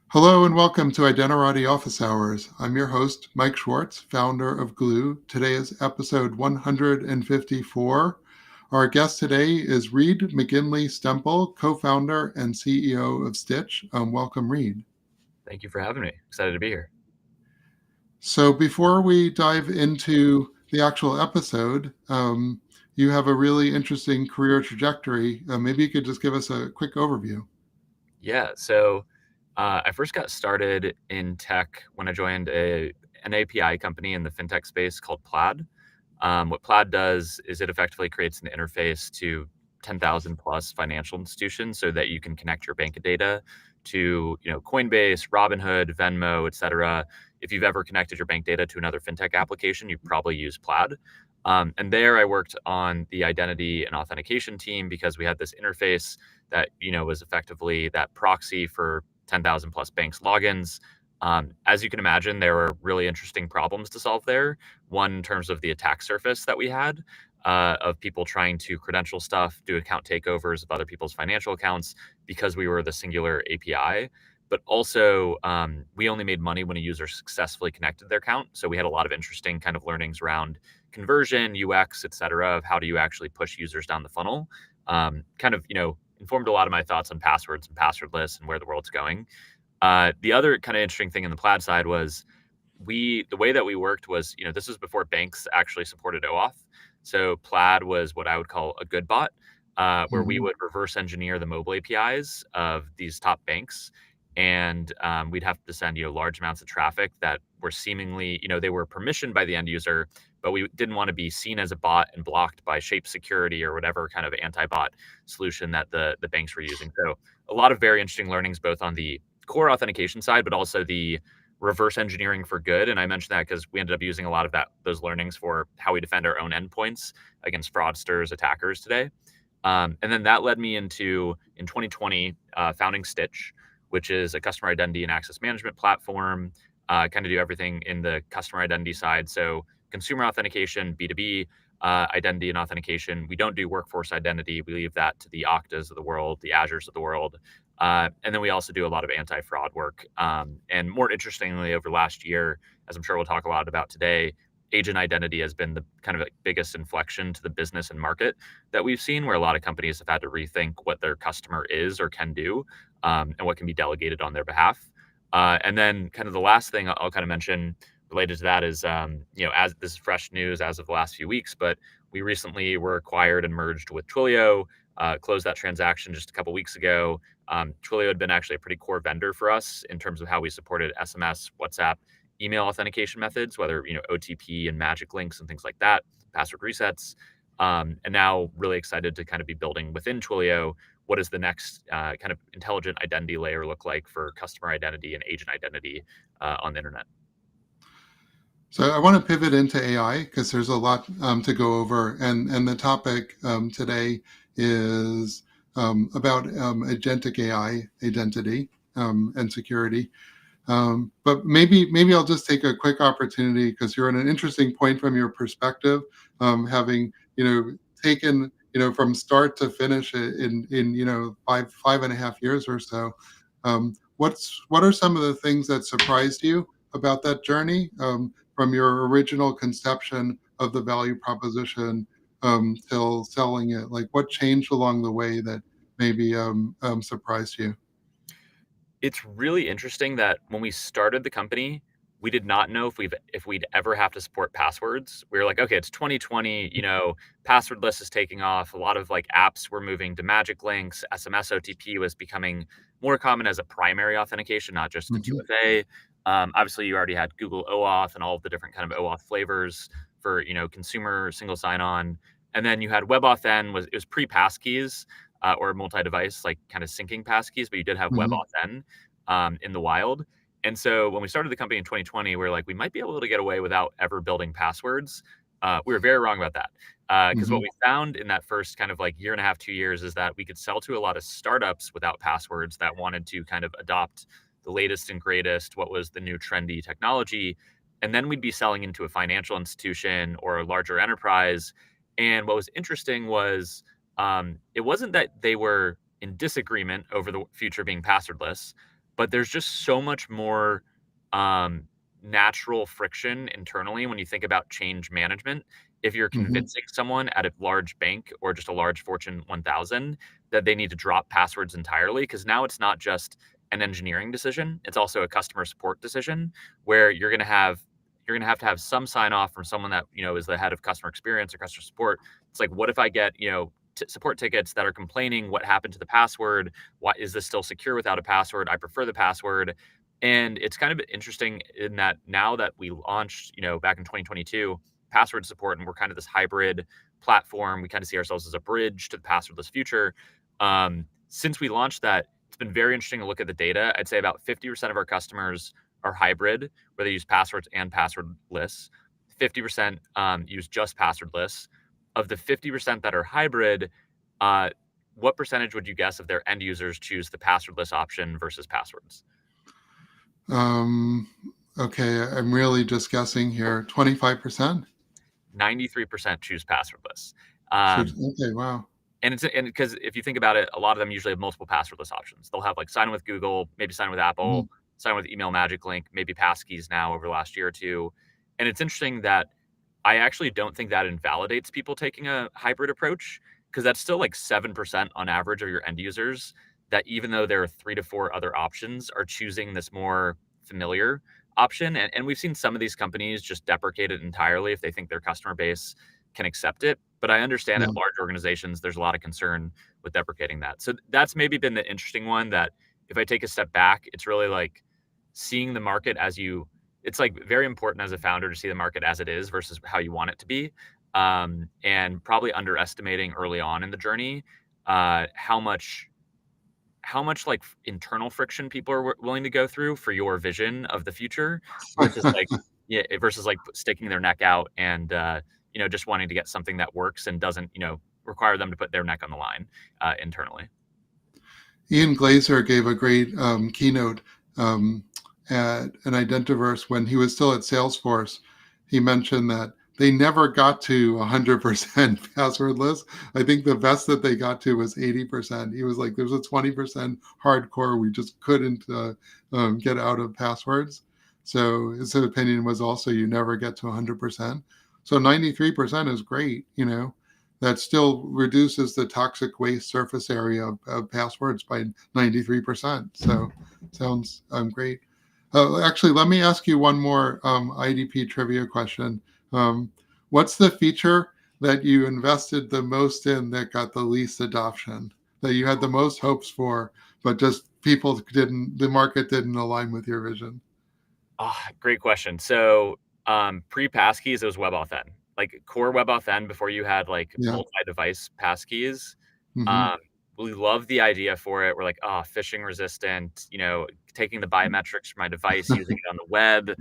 Hello and welcome to Identerati Office Hours. I'm your host, Mike Schwartz, founder of Glue. Today is episode 154. Our guest today is Reed McGinley-Stempel, co-founder and CEO of Stytch. Welcome, Reed. Thank you for having me. Excited to be here. So before we dive into the actual episode, you have a really interesting career trajectory. Maybe you could just give us a quick overview. Yeah, so I first got started in tech when I joined an API company in the fintech space called Plaid. What Plaid does is it effectively creates an interface to 10,000 plus financial institutions so that you can connect your bank data to, Coinbase, Robinhood, Venmo, et cetera. If you've ever connected your bank data to another fintech application, you probably use Plaid. And there I worked on the identity and authentication team because we had this interface that, was effectively that proxy for 10,000 plus banks logins. As you can imagine, there were really interesting problems to solve there. One, in terms of the attack surface that we had, of people trying to credential stuff, do account takeovers of other people's financial accounts because we were the singular API. But also, we only made money when a user successfully connected their account. So we had a lot of interesting kind of learnings around conversion, UX, et cetera, of how do you actually push users down the funnel. Informed a lot of my thoughts on passwords and passwordless and where the world's going. The other kind of interesting thing in the Plaid side was the way that we worked was, this was before banks actually supported OAuth. So Plaid was what I would call a good bot, where we Mhm. would reverse engineer the mobile APIs of these top banks. And we'd have to send, large amounts of traffic that were seemingly, they were permissioned by the end user, but we didn't want to be seen as a bot and blocked by Shape Security or whatever kind of anti-bot solution that the banks were using. So a lot of very interesting learnings, both on the core authentication side, but also the reverse engineering for good. And I mentioned that because we ended up using a lot of those learnings for how we defend our own endpoints against fraudsters, attackers today. And then that led me into, in 2020, founding Stytch, which is a customer identity and access management platform, kind of do everything in the customer identity side. So consumer authentication, B2B, identity and authentication. We don't do workforce identity. We leave that to the Oktas of the world, the Azures of the world. And then we also do a lot of anti-fraud work. And more interestingly, over last year, as I'm sure we'll talk a lot about today, agent identity has been the kind of like biggest inflection to the business and market that we've seen, where a lot of companies have had to rethink what their customer is or can do, and what can be delegated on their behalf. And then kind of the last thing I'll kind of mention related to that is, as this is fresh news as of the last few weeks, but we recently were acquired and merged with Twilio, closed that transaction just a couple weeks ago. Twilio had been actually a pretty core vendor for us in terms of how we supported SMS, WhatsApp, email authentication methods, whether, OTP and magic links and things like that, password resets. And now really excited to kind of be building within Twilio. What does the next kind of intelligent identity layer look like for customer identity and agent identity on the internet? So I want to pivot into AI because there's a lot to go over, and the topic today is about agentic AI identity and security. But maybe I'll just take a quick opportunity because you're in an interesting point from your perspective, having taken from start to finish in five and a half years or so. What are some of the things that surprised you about that journey, from your original conception of the value proposition till selling it? Like what changed along the way that maybe surprised you? It's really interesting that when we started the company, we did not know if we'd ever have to support passwords. We were like, okay, it's 2020, passwordless is taking off. A lot of like apps were moving to magic links. SMS OTP was becoming more common as a primary authentication, not just a Mhm. 2FA. Obviously, you already had Google OAuth and all of the different kind of OAuth flavors for, consumer single sign-on. And then you had WebAuthn, it was pre-passkeys, or multi-device, like kind of syncing passkeys, but you did have Mhm. WebAuthn in the wild. And so when we started the company in 2020, we were like, we might be able to get away without ever building passwords. We were very wrong about that. Because what Mhm. we found in that first kind of like year and a half, 2 years is that we could sell to a lot of startups without passwords that wanted to kind of adopt the latest and greatest, what was the new trendy technology. And then we'd be selling into a financial institution or a larger enterprise. And what was interesting was, it wasn't that they were in disagreement over the future being passwordless. but there's just so much more um, natural friction internally when you think about change management. If you're Hmm. convincing someone at a large bank or just a large Fortune 1000 that they need to drop passwords entirely, because now it's not just an engineering decision, it's also a customer support decision where you're going to have some sign off from someone that is the head of customer experience or customer support. It's like, what if I get support tickets that are complaining what happened to the password? Why is this still secure without a password? I prefer the password. And it's kind of interesting in that now that we launched, back in 2022, password support, and we're kind of this hybrid platform, we kind of see ourselves as a bridge to the passwordless future. Since we launched that, it's been very interesting to look at the data. I'd say about 50% of our customers are hybrid, where they use passwords and passwordless. 50% use just passwordless. Of the 50% that are hybrid, uh, what percentage would you guess of their end users choose the passwordless option versus passwords? Um, okay, I'm really just guessing here. 25%? 93% choose passwordless. Okay, wow. And because if you think about it, a lot of them usually have multiple passwordless options. They'll have like sign in with Google, maybe sign in with Mhm. Apple, sign in with email magic link, maybe passkeys now over the last year or two. And it's interesting that I actually don't think that invalidates people taking a hybrid approach, because that's still like 7% on average of your end users that, even though there are 3 to 4 other options, are choosing this more familiar option. And we've seen some of these companies just deprecate it entirely if they think their customer base can accept it. But I understand Yeah. at large organizations, there's a lot of concern with deprecating that. So that's maybe been the interesting one, that if I take a step back, it's really like seeing the market it's like very important as a founder to see the market as it is versus how you want it to be. And probably underestimating early on in the journey how much like internal friction people are willing to go through for your vision of the future versus like, yeah, versus like sticking their neck out and just wanting to get something that works and doesn't require them to put their neck on the line internally. Ian Glazer gave a great keynote um, at an Identiverse when he was still at Salesforce. He mentioned that they never got to 100% passwordless. I think the best that they got to was 80%. He was like, there's a 20% hardcore we just couldn't get out of passwords. So his opinion was also you never get to 100%. So 93% is great, that still reduces the toxic waste surface area of passwords by 93%. So sounds great. Actually, let me ask you one more IDP trivia question. Um, what's the feature that you invested the most in that got the least adoption, that you had the most hopes for, but just the market didn't align with your vision? Great question. So, pre-passkeys, it was WebAuthn. Like core WebAuthn before you had like Yeah. multi-device passkeys. Hmm. Um, we love the idea for it. We're like, phishing resistant, taking the biometrics from my device, using it on the web.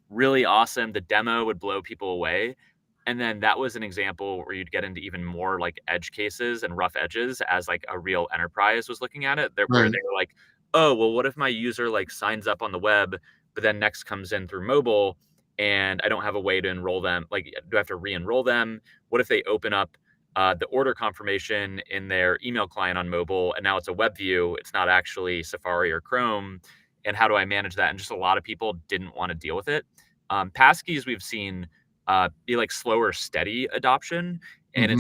Really awesome. The demo would blow people away. And then that was an example where you'd get into even more like edge cases and rough edges as like a real enterprise was looking at it, where Right. they were like, oh, well, what if my user like signs up on the web, but then next comes in through mobile and I don't have a way to enroll them? Like, do I have to re-enroll them? What if they open up the order confirmation in their email client on mobile and now it's a web view? It's not actually Safari or Chrome. And how do I manage that? And just a lot of people didn't want to deal with it. Passkeys we've seen be like slower, steady adoption, and Hmm.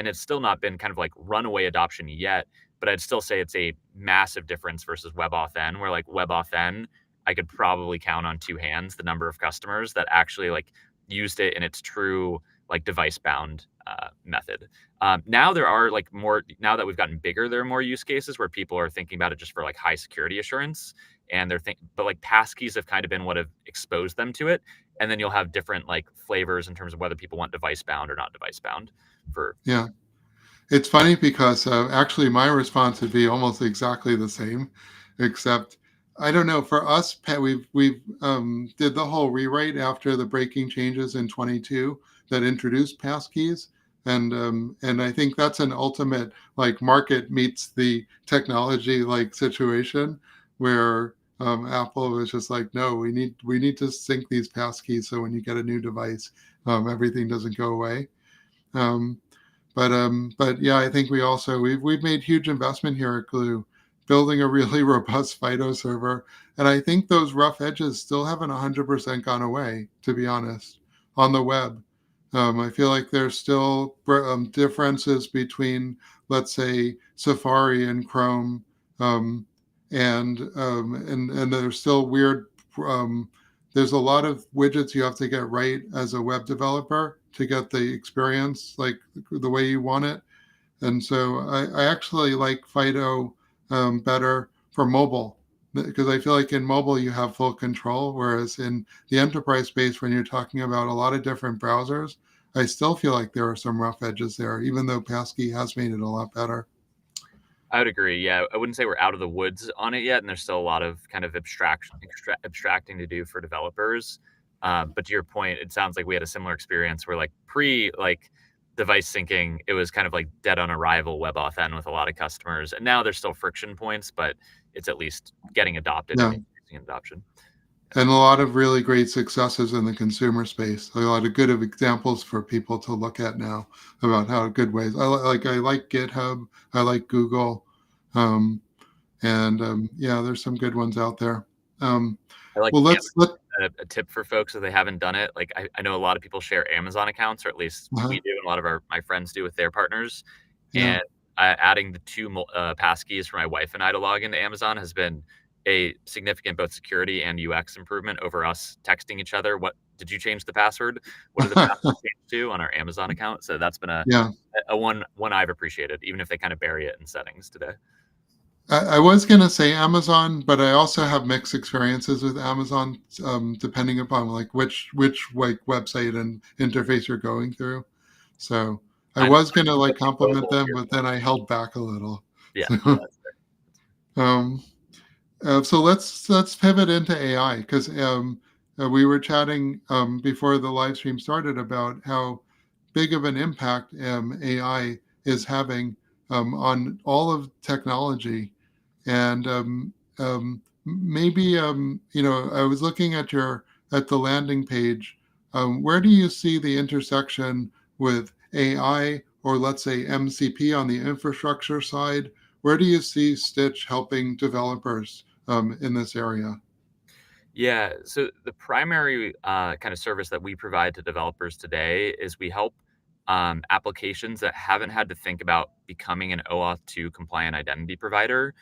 it's still not been kind of like runaway adoption yet. But I'd still say it's a massive difference versus WebAuthn, where like WebAuthn, I could probably count on two hands the number of customers that actually like used it in its true like device bound method. Now there are like more, now that we've gotten bigger, there are more use cases where people are thinking about it just for like high security assurance, and but like passkeys have kind of been what have exposed them to it. And then you'll have different like flavors in terms of whether people want device bound or not device bound for. Yeah. It's funny because actually my response would be almost exactly the same, except I don't know. For us, we've did the whole rewrite after the breaking changes in 22 that introduced passkeys, and I think that's an ultimate like market meets the technology like situation where Apple was just like, no, we need to sync these passkeys so when you get a new device, everything doesn't go away. Um, but yeah, I think we've made huge investment here at Glue, building a really robust FIDO server. And I think those rough edges still haven't 100% gone away, to be honest, on the web. I feel like there's still differences between, let's say, Safari and Chrome, um, and there's still weird. Um, there's a lot of widgets you have to get right as a web developer to get the experience like the way you want it. And so I actually like Fido better for mobile because I feel like in mobile you have full control, whereas in the enterprise space, when you're talking about a lot of different browsers, I still feel like there are some rough edges there, even though Passkey has made it a lot better. I would agree. Yeah, I wouldn't say we're out of the woods on it yet, and there's still a lot of kind of abstracting to do for developers. But to your point, it sounds like we had a similar experience where like pre like device syncing, it was kind of like dead on arrival WebAuthn with a lot of customers, and now there's still friction points, but it's at least getting adopted and Yeah. increasing adoption. And a lot of really great successes in the consumer space. A lot of good of examples for people to look at now about how good ways. I like GitHub. I like Google. Um, and yeah, there's some good ones out there. Um, I like well, Amazon. let A tip for folks if they haven't done it. Like I know a lot of people share Amazon accounts, or at least we do, and a lot of my friends do with their partners. yeah. And adding the two passkeys for my wife and I to log into Amazon has been a significant both security and UX improvement over us texting each other. What did you change the password? What did the password change to on our Amazon account? So that's been Yeah. a one I've appreciated, even if they kind of bury it in settings today. I was going to say Amazon, but I also have mixed experiences with Amazon, depending upon like which like website and interface you're going through. So I I'm was going to like flipping compliment mobile them, here. but then I held back a little. Yeah, So, no, that's um, so let's pivot into AI because we were chatting before the live stream started about how big of an impact AI is having on all of technology. And maybe I was looking at your at the landing page. Where do you see the intersection with AI or let's say MCP on the infrastructure side? Where do you see Stitch helping developers in this area? Yeah. So the primary kind of service that we provide to developers today is we help applications that haven't had to think about becoming an OAuth 2 compliant identity provider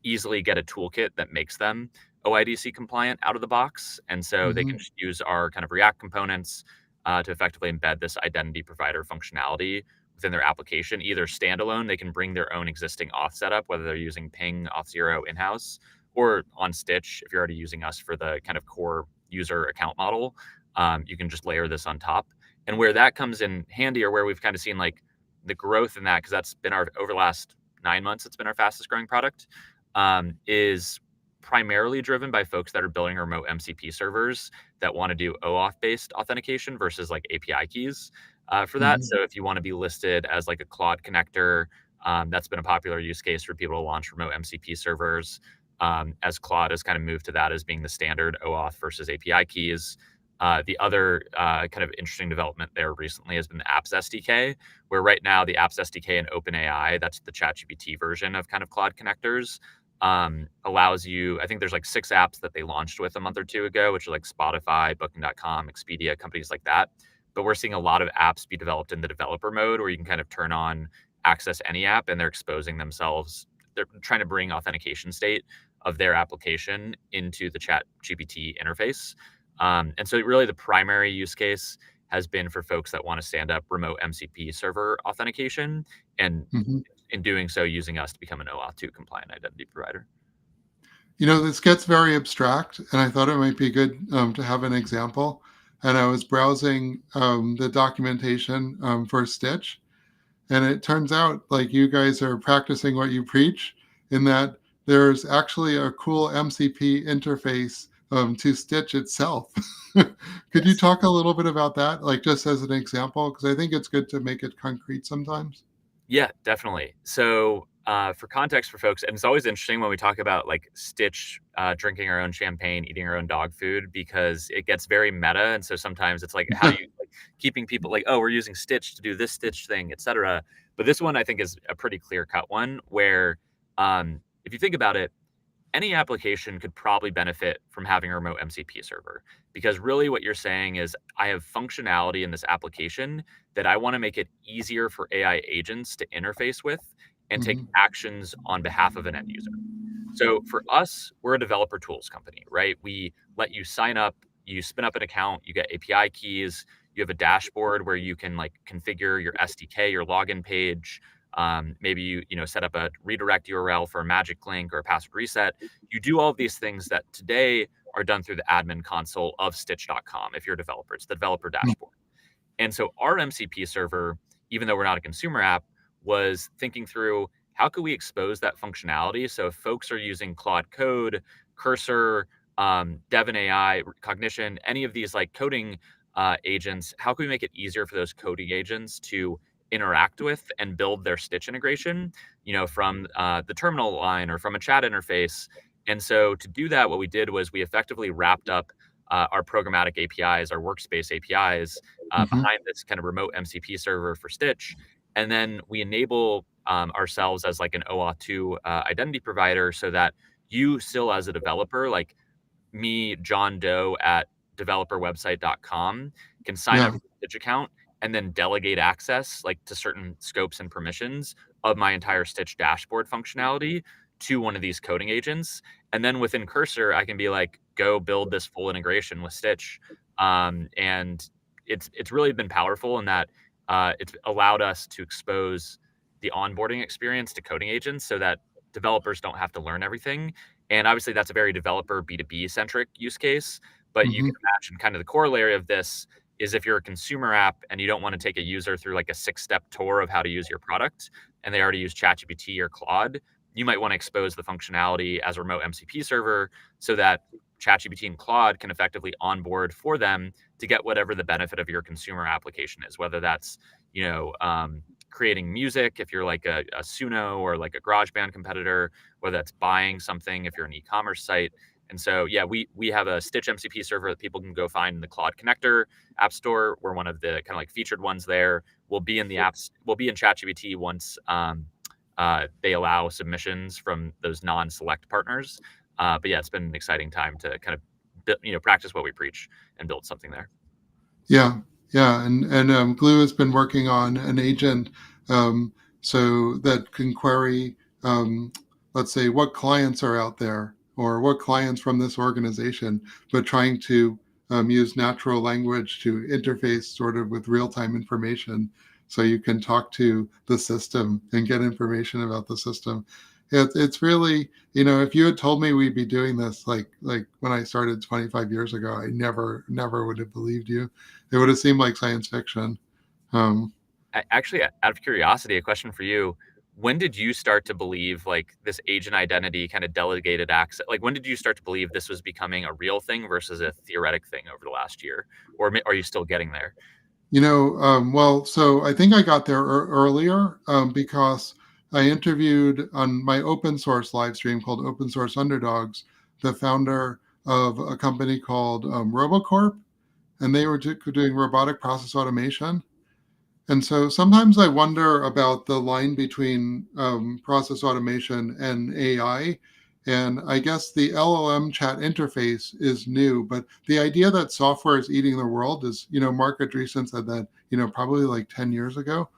easily get a toolkit that makes them OIDC compliant out of the box. And so they can Hmm. just use our kind of React components to effectively embed this identity provider functionality within their application, either standalone, they can bring their own existing auth setup, whether they're using Ping, Auth0 in-house, or on Stytch, if you're already using us for the kind of core user account model, you can just layer this on top. And where that comes in handy, or where we've kind of seen like the growth in that, because that's been our over the last 9 months, it's been our fastest growing product, is primarily driven by folks that are building remote MCP servers that want to do OAuth based authentication versus like API keys for that. Hmm. So if you want to be listed as like a Claude connector, that's been a popular use case for people to launch remote MCP servers. As Claude has kind of moved to that as being the standard OAuth versus API keys. The other kind of interesting development there recently has been the Apps SDK, where right now the Apps SDK and OpenAI, that's the ChatGPT version of kind of Claude connectors, allows you, I think there's like 6 apps that they launched with a month or two ago, which are like Spotify, Booking.com, Expedia, companies like that. But we're seeing a lot of apps be developed in the developer mode where you can kind of turn on access any app and they're exposing themselves. They're trying to bring authentication state of their application into the chat GPT interface. And so really the primary use case has been for folks that want to stand up remote MCP server authentication, and Hmm. in doing so, using us to become an OAuth 2 compliant identity provider. This gets very abstract, and I thought it might be good to have an example. And I was browsing the documentation for Stitch, and it turns out like you guys are practicing what you preach in that there's actually a cool MCP interface to Stitch itself. Could you Yes. talk a little bit about that, like just as an example? Because I think it's good to make it concrete sometimes. Yeah, definitely. So, for context for folks, and it's always interesting when we talk about like Stitch drinking our own champagne, eating our own dog food, because it gets very meta. And so sometimes it's like, how do you like keeping people like, oh, we're using Stitch to do this Stitch thing, etc. But this one I think is a pretty clear cut one where if you think about it, any application could probably benefit from having a remote MCP server, because really what you're saying is I have functionality in this application that I want to make it easier for AI agents to interface with and take Hmm. actions on behalf of an end user. So for us, we're a developer tools company, right? We let you sign up, you spin up an account, you get API keys, you have a dashboard where you can like configure your SDK, your login page. Maybe you set up a redirect URL for a magic link or a password reset. You do all of these things that today are done through the admin console of Stytch.com. If you're a developer, it's the developer dashboard. And so our MCP server, even though we're not a consumer app, was thinking through how could we expose that functionality. So if folks are using Claude Code, Cursor, Devon AI, Cognition, any of these like coding agents, how can we make it easier for those coding agents to interact with and build their Stitch integration, from the terminal line or from a chat interface. And so to do that, what we did was we effectively wrapped up our programmatic APIs, our workspace APIs, Hmm. behind this kind of remote MCP server for Stitch. And then we enable ourselves as like an OAuth 2 identity provider so that you still, as a developer, like me, John Doe at developerwebsite.com, can sign up Yeah. for a Stitch account and then delegate access like to certain scopes and permissions of my entire Stitch dashboard functionality to one of these coding agents. And then within Cursor, I can be like, go build this full integration with Stitch. And it's really been powerful in that it's allowed us to expose the onboarding experience to coding agents so that developers don't have to learn everything. And obviously, that's a very developer B2B centric use case. But you Hmm. can imagine kind of the corollary of this is if you're a consumer app and you don't want to take a user through like a 6-step tour of how to use your product and they already use ChatGPT or Claude, you might want to expose the functionality as a remote MCP server so that ChatGPT and Claude can effectively onboard for them to get whatever the benefit of your consumer application is, whether that's, creating music if you're like a Suno or like a GarageBand competitor, whether that's buying something if you're an e-commerce site. And so, yeah, we have a Stitch MCP server that people can go find in the Claude Connector App Store. We're one of the kind of like featured ones there. We'll be in the apps. We'll be in ChatGPT once they allow submissions from those non-select partners. But yeah, it's been an exciting time to kind of practice what we preach and build something there. Yeah, yeah, and Glue has been working on an agent um, so that can query, let's say, what clients are out there or what clients from this organization, but trying to use natural language to interface sort of with real-time information, so you can talk to the system and get information about the system. It's really, if you had told me we'd be doing this like when I started 25 years ago, I never would have believed you. It would have seemed like science fiction. Um, Actually, out of curiosity, a question for you. When did you start to believe like this agent identity kind of delegated access? Like, when did you start to believe this was becoming a real thing versus a theoretic thing over the last year? Or are you still getting there? well, so I think I got there earlier because I interviewed on my open source live stream called Open Source Underdogs, the founder of a company called Robocorp, and they were doing robotic process automation. And so sometimes I wonder about the line between process automation and AI. And I guess the LLM chat interface is new, but the idea that software is eating the world is, Mark Andreessen said that, probably like 10 years ago.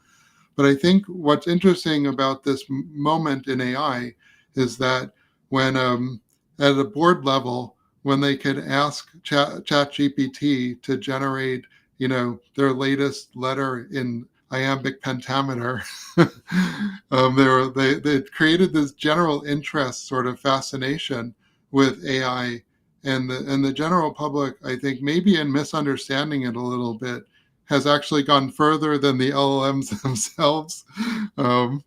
But I think what's interesting about this moment in AI is that when at a board level, when they could ask ChatGPT to generate, their latest letter in iambic pentameter, they created this general interest, sort of fascination with AI, and the general public, I think, maybe in misunderstanding it a little bit, has actually gone further than the LLMs themselves um,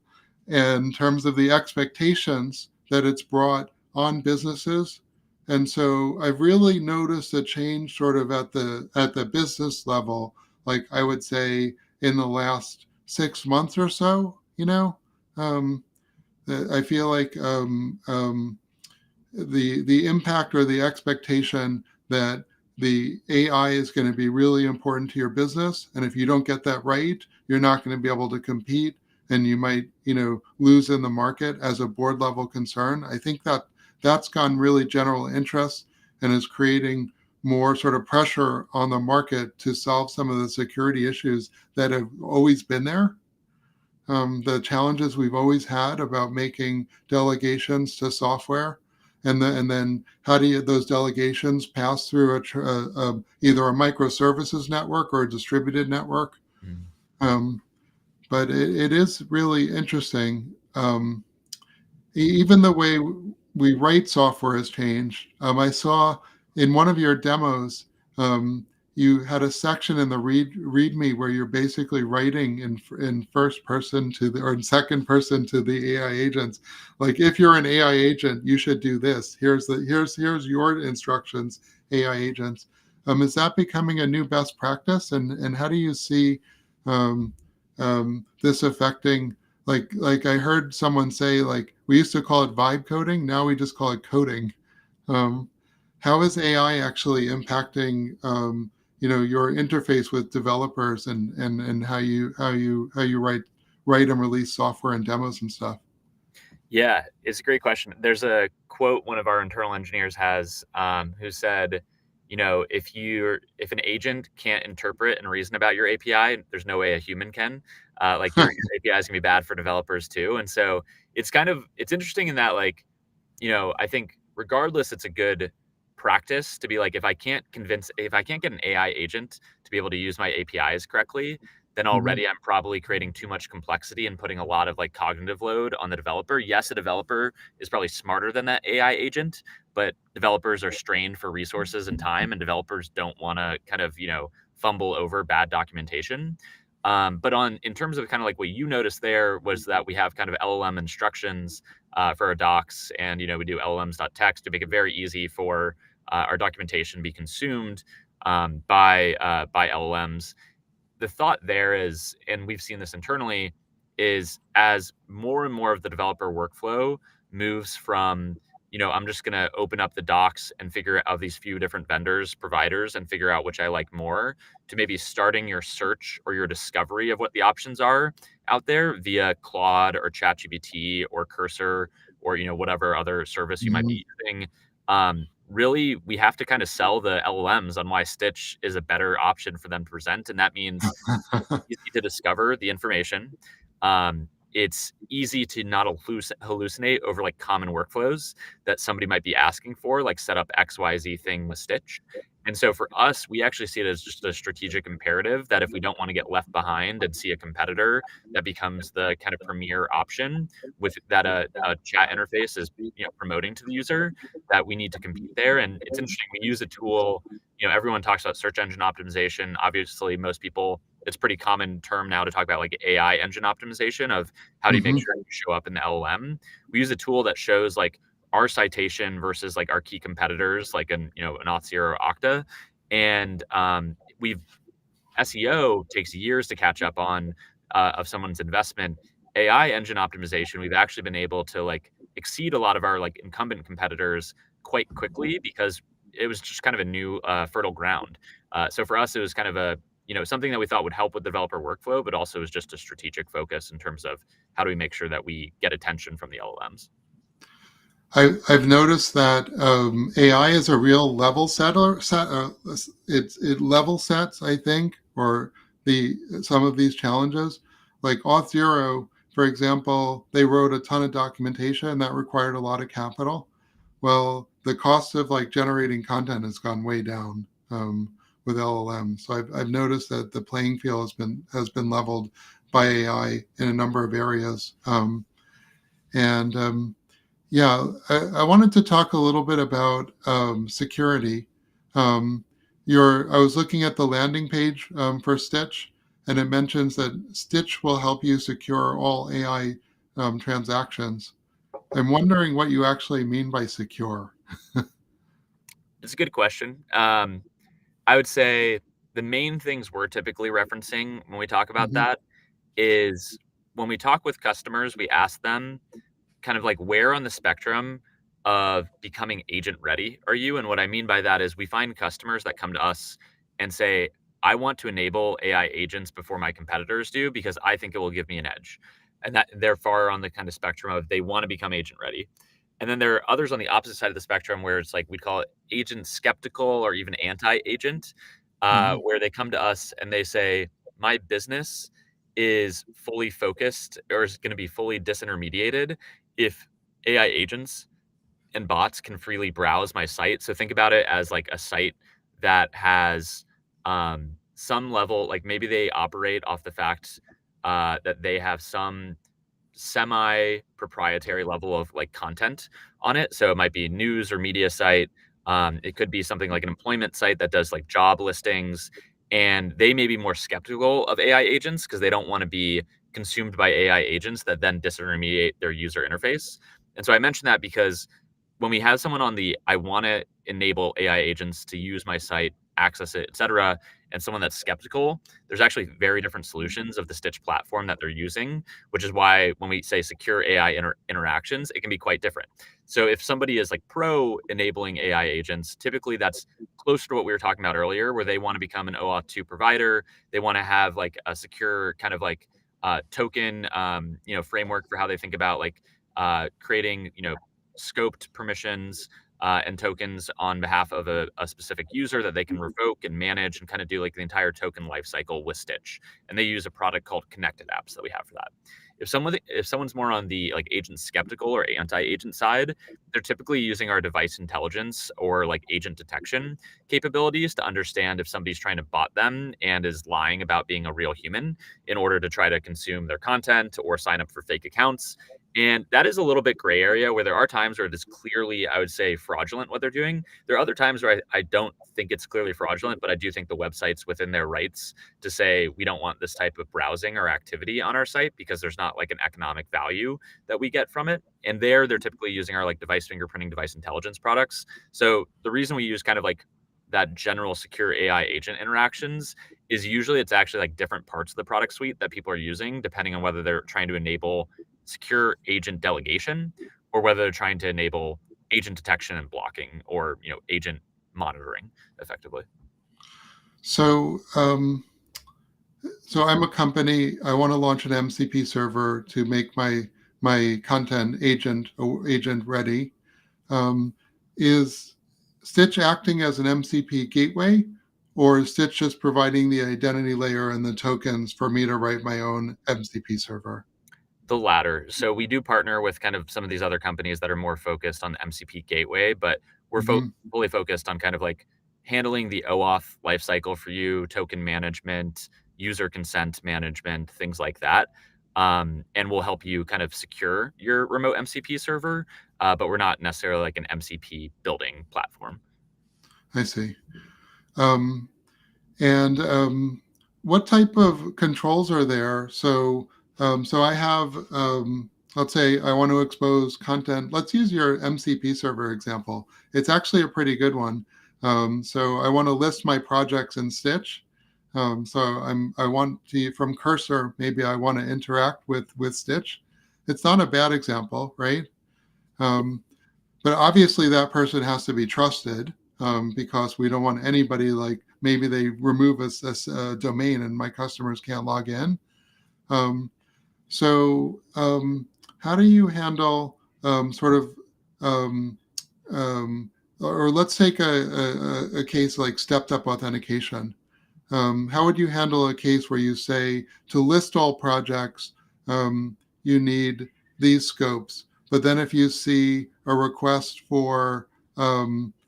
in terms of the expectations that it's brought on businesses. And so I've really noticed a change sort of at the business level, like I would say in the last 6 months or so, um, I feel like the impact or the expectation that the AI is going to be really important to your business. And if you don't get that right, you're not going to be able to compete. and you might, lose in the market as a board level concern. I think that that's gone really general interest and is creating more sort of pressure on the market to solve some of the security issues that have always been there. The challenges we've always had about making delegations to software, and then how do those delegations pass through either a microservices network or a distributed network. Mm. Um, but it is really interesting. Even the way we write software has changed. I saw in one of your demos, you had a section in the README where you're basically writing in first person or in second person to the AI agents. Like, if you're an AI agent, you should do this. Here's your instructions, AI agents. Is that becoming a new best practice? And how do you see um, this affecting, like I heard someone say, like, we used to call it vibe coding, now we just call it coding. Um, how is AI actually impacting your interface with developers, and how you write and release software and demos and stuff? Yeah, it's a great question. There's a quote one of our internal engineers has, who said, if an agent can't interpret and reason about your API, there's no way a human can. Like your API is gonna be bad for developers too. And so it's interesting in that, like, I think regardless, it's a good practice to be like, if I can't get an AI agent to be able to use my APIs correctly, then Mhm. already I'm probably creating too much complexity and putting a lot of like cognitive load on the developer. Yes, a developer is probably smarter than that AI agent, but developers are strained for resources and time, and developers don't want to kind of, fumble over bad documentation. But in terms of kind of like what you noticed there was that we have kind of LLM instructions for our docs, and we do LLMs.text to make it very easy for our documentation to be consumed by LLMs. The thought there is, and we've seen this internally, is as more and more of the developer workflow moves from, I'm just going to open up the docs and figure out these few different vendors, providers, and figure out which I like more, to maybe starting your search or your discovery of what the options are out there via Claude or ChatGPT or Cursor or, whatever other service you might Mhm. be using. Really, we have to kind of sell the LLMs on why Stytch is a better option for them to present. And that means it's easy to discover the information. It's easy to not hallucinate over like common workflows that somebody might be asking for, like set up XYZ thing with Stitch. And so for us, we actually see it as just a strategic imperative that if we don't want to get left behind and see a competitor that becomes the kind of premier option with that a chat interface is promoting to the user, that we need to compete there. And it's interesting. We use a tool. Everyone talks about search engine optimization. Obviously, most people, it's pretty common term now to talk about like AI engine optimization of how do you make Mhm. sure you show up in the LLM. We use a tool that shows like our citation versus like our key competitors, like an Auth0 or Okta, and we've SEO takes years to catch up on of someone's investment. AI engine optimization, we've actually been able to like exceed a lot of our like incumbent competitors quite quickly because it was just kind of a new fertile ground. So for us, it was kind of a something that we thought would help with developer workflow, but also was just a strategic focus in terms of how do we make sure that we get attention from the LLMs. I've noticed that AI is a real level setter. It level sets, I think, or the some of these challenges. Like Auth0, for example, they wrote a ton of documentation that required a lot of capital. Well, the cost of like generating content has gone way down with LLM. So I've noticed that the playing field has been leveled by AI in a number of areas. And Yeah, I wanted to talk a little bit about security. Um, I was looking at the landing page for Stitch, and it mentions that Stitch will help you secure all AI transactions. I'm wondering what you actually mean by secure. It's a good question. I would say the main things we're typically referencing when we talk about Hmm. that is when we talk with customers, we ask them kind of like where on the spectrum of becoming agent ready are you? And what I mean by that is we find customers that come to us and say, I want to enable AI agents before my competitors do because I think it will give me an edge. and that they're far on the kind of spectrum of they want to become agent ready. And then there are others on the opposite side of the spectrum where it's like we'd call it agent skeptical or even anti-agent, Hmm. where they come to us and they say, "My business is fully focused or is going to be fully disintermediated if AI agents and bots can freely browse my site." So think about it as like a site that has some level, like maybe they operate off the fact that they have some semi proprietary level of like content on it. So it might be news or media site. It could be something like an employment site that does like job listings. And they may be more skeptical of AI agents because they don't want to be consumed by AI agents that then disintermediate their user interface. And so I mentioned that because when we have someone on the I want to enable AI agents to use my site, access it, etc., and someone that's skeptical, there's actually very different solutions of the Stytch platform that they're using, which is why when we say secure AI interactions, it can be quite different. So if somebody is like pro enabling AI agents, typically that's closer to what we were talking about earlier, where they want to become an OAuth 2 provider. They want to have like a secure kind of like token, framework for how they think about like creating, scoped permissions and tokens on behalf of a specific user that they can revoke and manage and kind of do like the entire token lifecycle with Stytch. And they use a product called Connected Apps that we have for that. If someone's more on the like agent skeptical or anti-agent side, they're typically using our device intelligence or like agent detection capabilities to understand if somebody's trying to bot them and is lying about being a real human in order to try to consume their content or sign up for fake accounts. And that is a little bit gray area where there are times where it is clearly, I would say, fraudulent what they're doing. There are other times where I don't think it's clearly fraudulent, but I do think the website's within their rights to say we don't want this type of browsing or activity on our site because there's not like an economic value that we get from it. And they're typically using our like device fingerprinting, device intelligence products. So the reason we use kind of like that general secure AI agent interactions is usually it's actually like different parts of the product suite that people are using depending on whether they're trying to enable secure agent delegation or whether they're trying to enable agent detection and blocking or agent monitoring effectively. So, so I'm a company. I want to launch an MCP server to make my content agent ready. Um, is Stytch acting as an MCP gateway, or is Stytch just providing the identity layer and the tokens for me to write my own MCP server? The latter. So we do partner with kind of some of these other companies that are more focused on the MCP gateway, but we're Hmm. fully focused on kind of like handling the OAuth lifecycle for you, token management, user consent management, things like that. And we'll help you kind of secure your remote MCP server, but we're not necessarily like an MCP building platform. I see. Um, And what type of controls are there? So I have, let's say I want to expose content. Let's use your MCP server example. It's actually a pretty good one. So I want to list my projects in Stitch. I want to, from Cursor, maybe I want to interact with Stitch. It's not a bad example, right? Um, but obviously that person has to be trusted, because we don't want anybody, like maybe they remove a domain and my customers can't log in. Um, so how do you handle sort of um, um, or let's take a case like stepped up authentication. How would you handle a case where you say to list all projects, you need these scopes, but then if you see a request for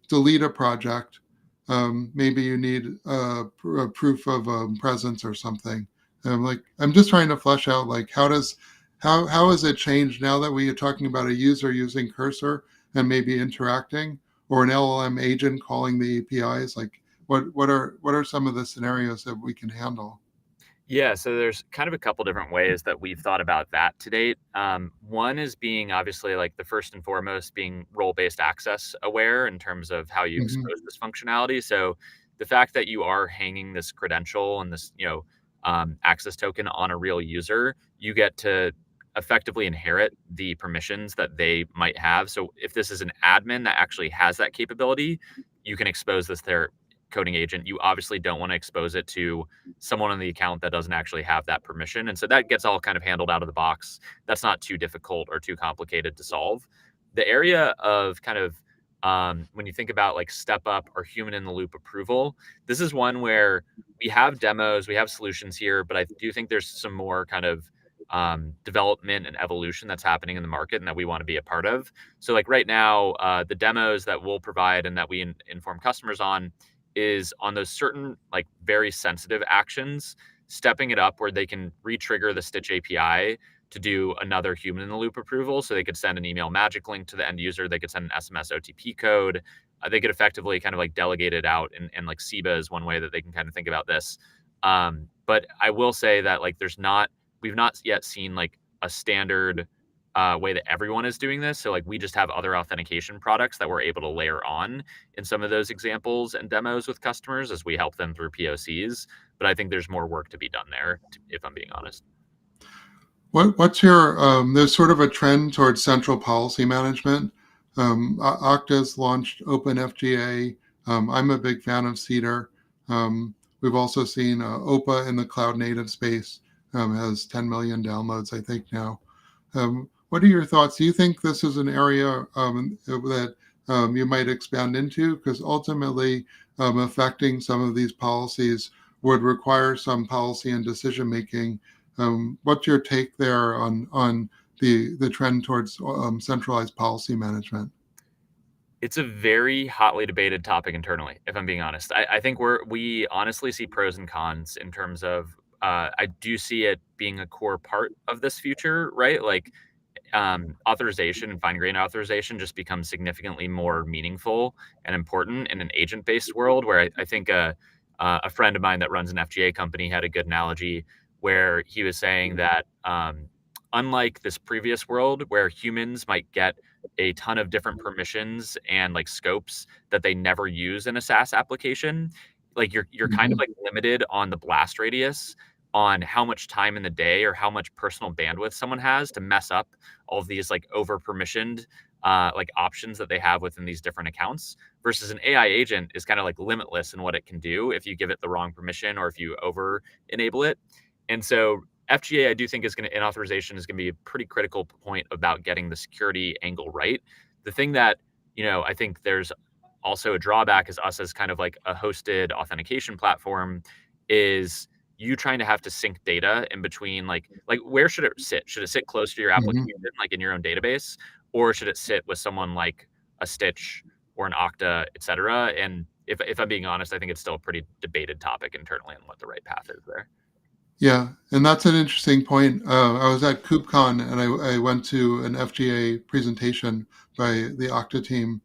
delete a project, maybe you need a proof of presence or something. Like I'm just trying to flesh out like how has it changed now that we are talking about a user using Cursor and maybe interacting, or an LLM agent calling the APIs, like what are some of the scenarios that we can handle? Yeah, so there's kind of a couple different ways that we've thought about that to date. One is being obviously like the first and foremost being role-based access aware in terms of how you Hmm. expose this functionality. So the fact that you are hanging this credential and this, access token on a real user, you get to effectively inherit the permissions that they might have. So if this is an admin that actually has that capability, you can expose this there coding agent, you obviously don't want to expose it to someone on the account that doesn't actually have that permission. And so that gets all kind of handled out of the box. That's not too difficult or too complicated to solve. The area of kind of when you think about like step up or human in the loop approval, this is one where we have demos, we have solutions here, but I do think there's some more kind of development and evolution that's happening in the market and that we want to be a part of. So like right now, the demos that we'll provide and that we inform customers on is on those certain like very sensitive actions, stepping it up where they can re-trigger the Stytch API to do another human in the loop approval. So they could send an email magic link to the end user. They could send an SMS OTP code. They could effectively kind of like delegate it out, and like SIBA is one way that they can kind of think about this. But I will say that like we've not yet seen like a standard way that everyone is doing this. So like we just have other authentication products that we're able to layer on in some of those examples and demos with customers as we help them through POCs. But I think there's more work to be done there, if I'm being honest. What's your, there's sort of a trend towards central policy management. Okta's launched OpenFGA. I'm a big fan of Cedar. We've also seen OPA in the cloud native space has 10 million downloads, I think now. What are your thoughts? Do you think this is an area that you might expand into? Because ultimately, affecting some of these policies would require some policy and decision making. What's your take there on the trend towards centralized policy management? It's a very hotly debated topic internally, if I'm being honest. I think we honestly see pros and cons in terms of I do see it being a core part of this future, right? Like authorization and fine-grained authorization just becomes significantly more meaningful and important in an agent-based world. Where I think a friend of mine that runs an FGA company had a good analogy where he was saying that unlike this previous world where humans might get a ton of different permissions and like scopes that they never use in a SaaS application, like you're kind of like limited on the blast radius on how much time in the day or how much personal bandwidth someone has to mess up all of these like over permissioned like options that they have within these different accounts versus an AI agent is kind of like limitless in what it can do if you give it the wrong permission or if you over enable it. And so FGA, I do think is going to, in authorization is going to be a pretty critical point about getting the security angle right. The thing that, I think there's also a drawback is us as kind of like a hosted authentication platform is you trying to have to sync data in between like where should it sit? Should it sit close to your application, like in your own database, or should it sit with someone like a Stytch or an Okta, et cetera? And if I'm being honest, I think it's still a pretty debated topic internally on what the right path is there. Yeah, and that's an interesting point. I was at KubeCon and I went to an FGA presentation by the Okta team,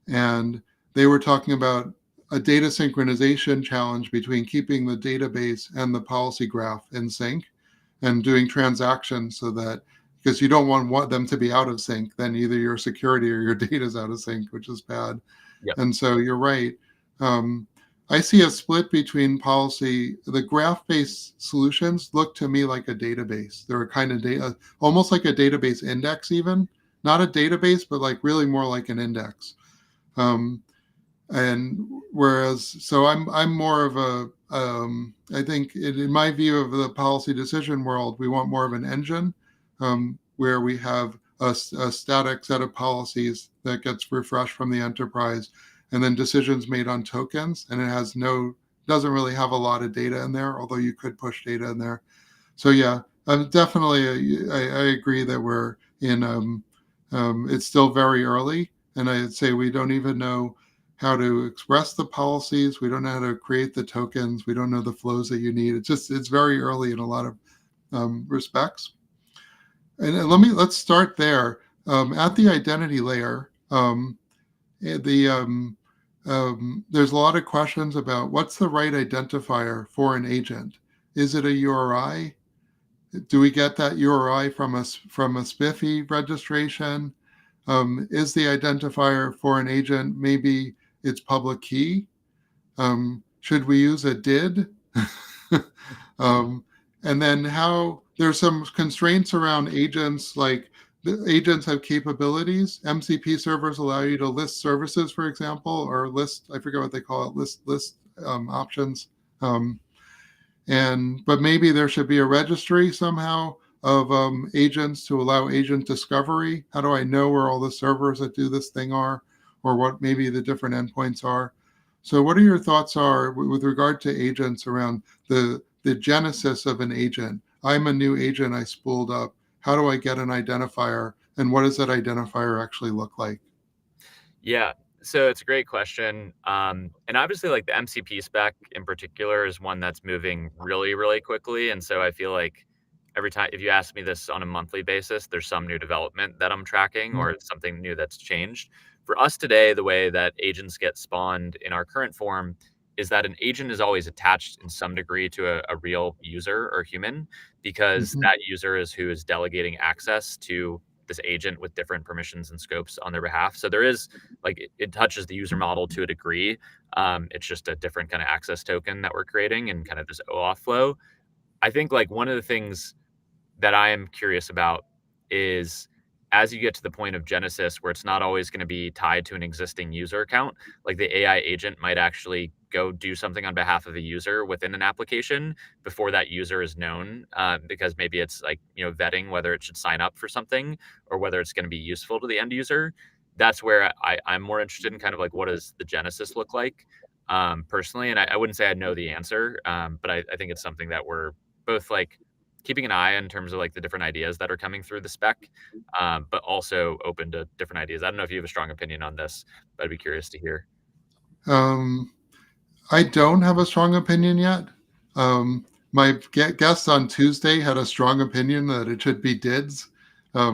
and they were talking about a data synchronization challenge between keeping the database and the policy graph in sync and doing transactions so that, because you don't want them to be out of sync, then either your security or your data is out of sync, which is bad. Yep. And so you're right. I see a split between policy. The graph-based solutions look to me like a database. They're a kind of data, almost like a database index even. Not a database, but like really more like an index. And whereas, so I'm more of a, I think in my view of the policy decision world, we want more of an engine where we have a static set of policies that gets refreshed from the enterprise, and then decisions made on tokens, and it doesn't really have a lot of data in there, although you could push data in there. So yeah, definitely, I agree that we're in, it's still very early, and I'd say we don't even know how to express the policies. We don't know how to create the tokens. We don't know the flows that you need. It's very early in a lot of respects. And let's start there. At the identity layer, there's a lot of questions about what's the right identifier for an agent. Is it a URI? Do we get that URI from a SPIFFE registration? Is the identifier for an agent maybe its public key? Should we use a DID? And then there's some constraints around agents, like the agents have capabilities. MCP servers allow you to list services, for example, or list, I forget what they call it, list options. Um, but maybe there should be a registry somehow of agents to allow agent discovery. How do I know where all the servers that do this thing are, or what maybe the different endpoints are? So, what are your thoughts are with regard to agents around the genesis of an agent? I'm a new agent I spooled up. How do I get an identifier, and what does that identifier actually look like? Yeah. So it's a great question. And obviously, like the MCP spec in particular is one that's moving really, really quickly. And so I feel like every time, if you ask me this on a monthly basis, there's some new development that I'm tracking or something new that's changed. For us today, the way that agents get spawned in our current form is that an agent is always attached in some degree to a real user or human because Mm-hmm. that user is who is delegating access to this agent with different permissions and scopes on their behalf. So there is like it touches the user model to a degree. It's just a different kind of access token that we're creating and kind of this OAuth flow. I think like one of the things that I am curious about is as you get to the point of Genesis where it's not always going to be tied to an existing user account, like the AI agent might actually go do something on behalf of a user within an application before that user is known, because maybe it's like, vetting whether it should sign up for something or whether it's going to be useful to the end user. That's where I'm more interested in kind of like what does the Genesis look like, personally. And I wouldn't say I know the answer, but I think it's something that we're both like keeping an eye in terms of like the different ideas that are coming through the spec, but also open to different ideas. I don't know if you have a strong opinion on this, but I'd be curious to hear. Um, I don't have a strong opinion yet. My guest on Tuesday had a strong opinion that it should be DIDs,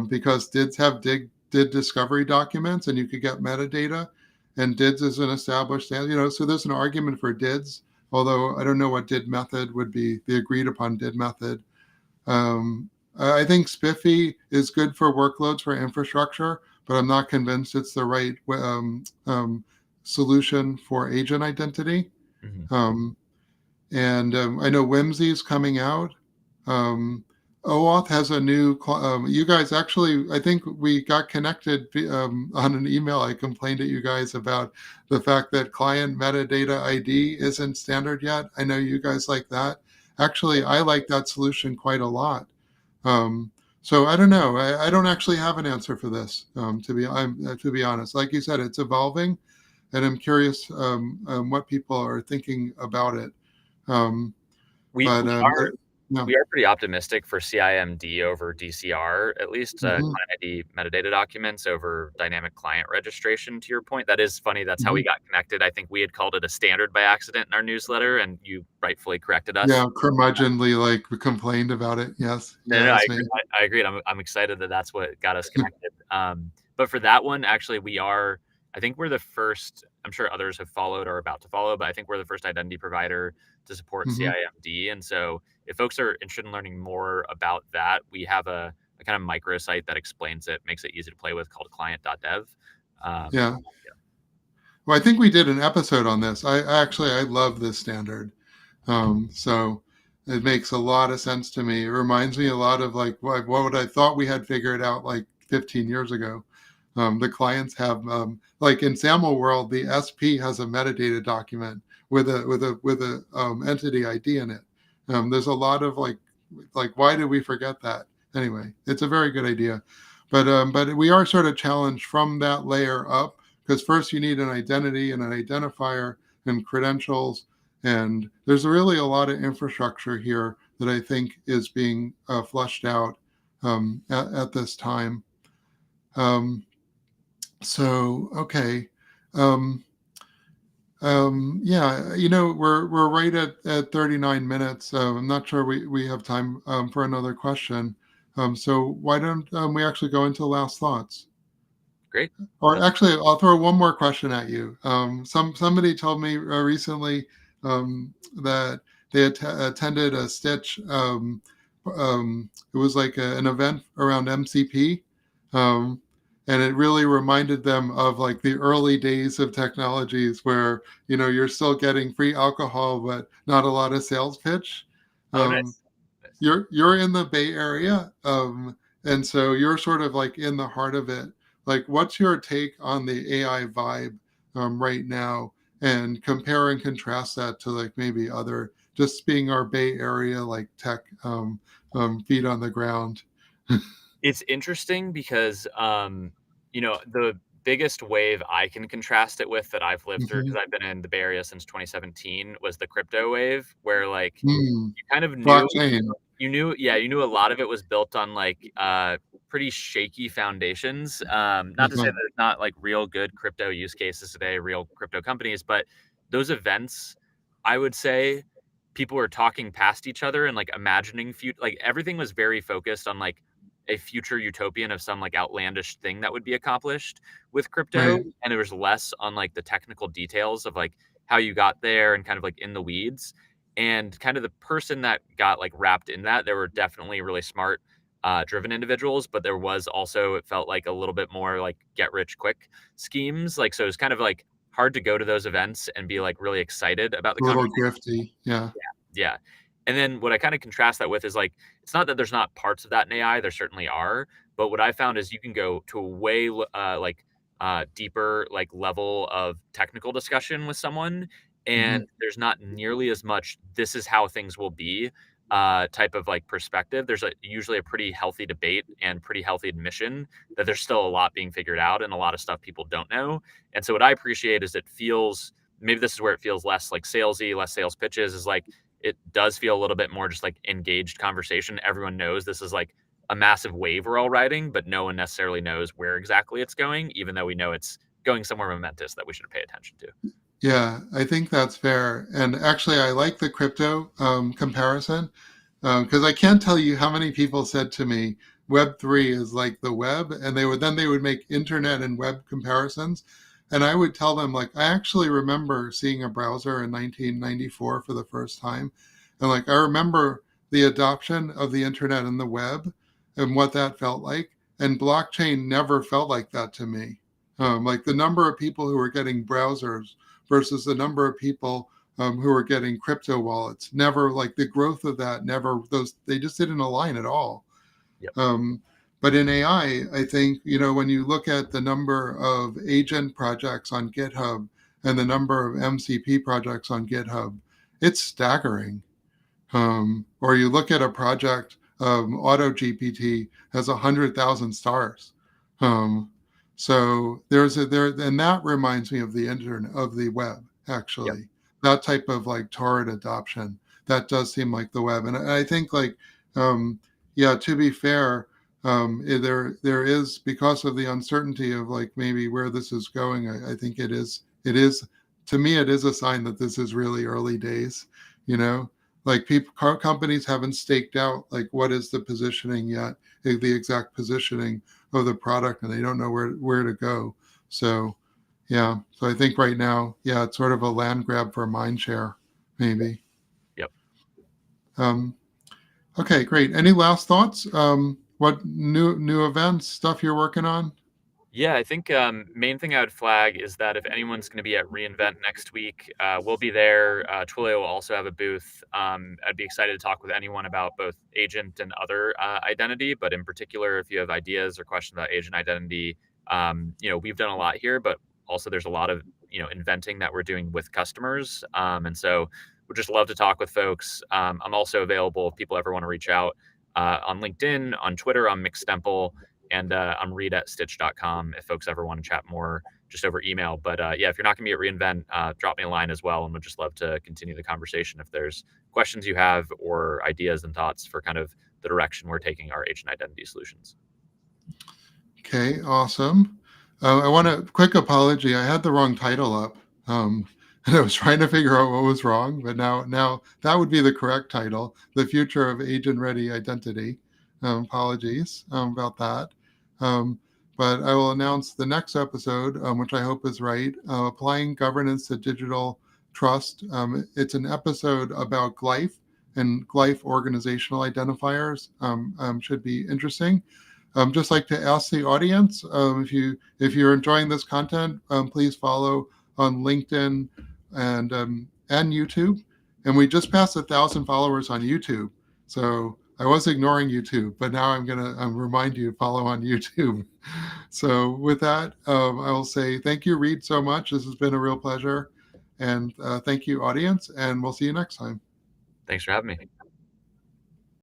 because DIDs have DID discovery documents and you could get metadata, and DIDs is an established standard. So there's an argument for DIDs, although I don't know what DID method would be the agreed upon DID method. I think Spiffy is good for workloads for infrastructure, but I'm not convinced it's the right solution for agent identity. Mhm. Um, and I know Whimsy is coming out. Um, OAuth has a new. You guys actually, I think we got connected on an email. I complained at you guys about the fact that client metadata ID isn't standard yet. I know you guys like that. Actually, I like that solution quite a lot. Um, so I don't know. I don't actually have an answer for this. To be honest, like you said, it's evolving, and I'm curious what people are thinking about it. Um, We but we are no. we are pretty optimistic for CIMD over DCR, at least, Hmm. client ID metadata documents over dynamic client registration. To your point, that is funny. That's how we Hmm. got connected. I think we had called it a standard by accident in our newsletter, and you rightfully corrected us. Yeah, curmudgeonly like complained about it. Yes, No, yeah, no, it I was agree. me. I agree. I'm excited that that's what got us connected. But for that one, actually, I think we're the first. I'm sure others have followed or are about to follow, but I think we're the first identity provider to support Hmm. CIMD. And so, if folks are interested in learning more about that, we have a kind of microsite that explains it, makes it easy to play with, called client.dev. Um, Yeah. Well, I think we did an episode on this. I love this standard. So it makes a lot of sense to me. It reminds me a lot of like what I thought we had figured out like 15 years ago. The clients have like in SAML world, the SP has a metadata document with a entity ID in it. There's a lot of like why did we forget that? Anyway, it's a very good idea, but we are sort of challenged from that layer up because first you need an identity and an identifier and credentials, and there's really a lot of infrastructure here that I think is being flushed out at this time. Um, so okay, um, yeah, we're right at 39 minutes. So I'm not sure we have time for another question. So why don't we actually go into last thoughts? Great. Or That's actually, I'll throw one more question at you. Somebody told me recently that they attended a Stitch. It was like an event around MCP, um, and it really reminded them of like the early days of technologies where you're still getting free alcohol, but not a lot of sales pitch. oh, Um, nice. Nice. you're in the Bay Area. And so you're sort of like in the heart of it. Like, what's your take on the AI vibe right now? And compare and contrast that to like maybe other, just being our Bay Area like tech feet on the ground. It's interesting because, the biggest wave I can contrast it with that I've lived through, because Mhm. I've been in the Bay Area since 2017, was the crypto wave, where, like, Mm. you kind of knew Blockchain. you knew a lot of it was built on, like, pretty shaky foundations. Not to say that Mhm. there's not, like, real good crypto use cases today, real crypto companies, but those events, I would say people were talking past each other and, like, imagining like, everything was very focused on, like, a future utopian of some, like, outlandish thing that would be accomplished with crypto, Right. and there was less on, like, the technical details of, like, how you got there and kind of, like, in the weeds. And kind of the person that got, like, wrapped in that, there were definitely really smart, driven individuals, but there was also, it felt like, a little bit more, like, get rich quick schemes. Like, so it was kind of, like, hard to go to those events and be, like, really excited about the A little conversation. grifty. Yeah. Yeah. And then what I kind of contrast that with is, like, it's not that there's not parts of that in AI, there certainly are, but what I found is you can go to a way deeper, like, level of technical discussion with someone, and Hmm. there's not nearly as much this is how things will be type of, like, perspective. There's usually a pretty healthy debate and pretty healthy admission that there's still a lot being figured out and a lot of stuff people don't know. And so what I appreciate is it feels, maybe this is where it feels less like salesy, less sales pitches, is like it does feel a little bit more just like engaged conversation. Everyone knows this is like a massive wave we're all riding, but no one necessarily knows where exactly it's going, even though we know it's going somewhere momentous that we should pay attention to. Yeah, I think that's fair. And actually, I like the crypto comparison because I can't tell you how many people said to me, Web3 is like the web, and they would make internet and web comparisons, and I would tell them like I actually remember seeing a browser in 1994 for the first time, and like I remember the adoption of the internet and the web and what that felt like, and blockchain never felt like that to me. Like the number of people who were getting browsers versus the number of people who are getting crypto wallets. Never like the growth of that. Never those. They just didn't align at all. Yep. Um, but in AI, I think when you look at the number of agent projects on GitHub and the number of MCP projects on GitHub, it's staggering. Or you look at a project, Auto GPT has 100,000 stars. Um, so and that reminds me of the internet, of the web, Yep. actually. That type of like torrent adoption, that does seem like the web. And I think like, yeah, to be fair, there is, because of the uncertainty of like maybe where this is going, I think it is, to me, it is a sign that this is really early days, you know, like people companies haven't staked out like what is the positioning yet, the exact positioning of the product, and they don't know where to go. So yeah, so I think right now, yeah, it's sort of a land grab for mind share, maybe. Yep. um, okay, great. Any last thoughts? What new events, stuff you're working on? Yeah, I think main thing I would flag is that if anyone's going to be at reInvent next week, we'll be there. Twilio will also have a booth. I'd be excited to talk with anyone about both agent and other identity, but in particular, if you have ideas or questions about agent identity, we've done a lot here, but also there's a lot of inventing that we're doing with customers, and so we'd just love to talk with folks. I'm also available if people ever want to reach out on LinkedIn, on Twitter. I'm McStempel. And I'm Reed at Stytch.com if folks ever want to chat more just over email. But yeah, if you're not going to be at reInvent, drop me a line as well. And we'd just love to continue the conversation if there's questions you have or ideas and thoughts for kind of the direction we're taking our agent identity solutions. Okay, awesome. I want a quick apology. I had the wrong title up, and I was trying to figure out what was wrong. But now that would be the correct title: "The Future of Agent-Ready Identity." Apologies about that. Um, but I will announce the next episode, which I hope is right. Applying governance to digital trust. It's an episode about Glyph and Glyph organizational identifiers. Should be interesting. Just like to ask the audience, if you're enjoying this content, please follow on LinkedIn and YouTube. And we just passed 1,000 followers on YouTube, so I was ignoring YouTube, but now I'm going to remind you to follow on YouTube. So with that, I will say thank you, Reed, so much. This has been a real pleasure. And thank you, audience, and we'll see you next time. Thanks for having me.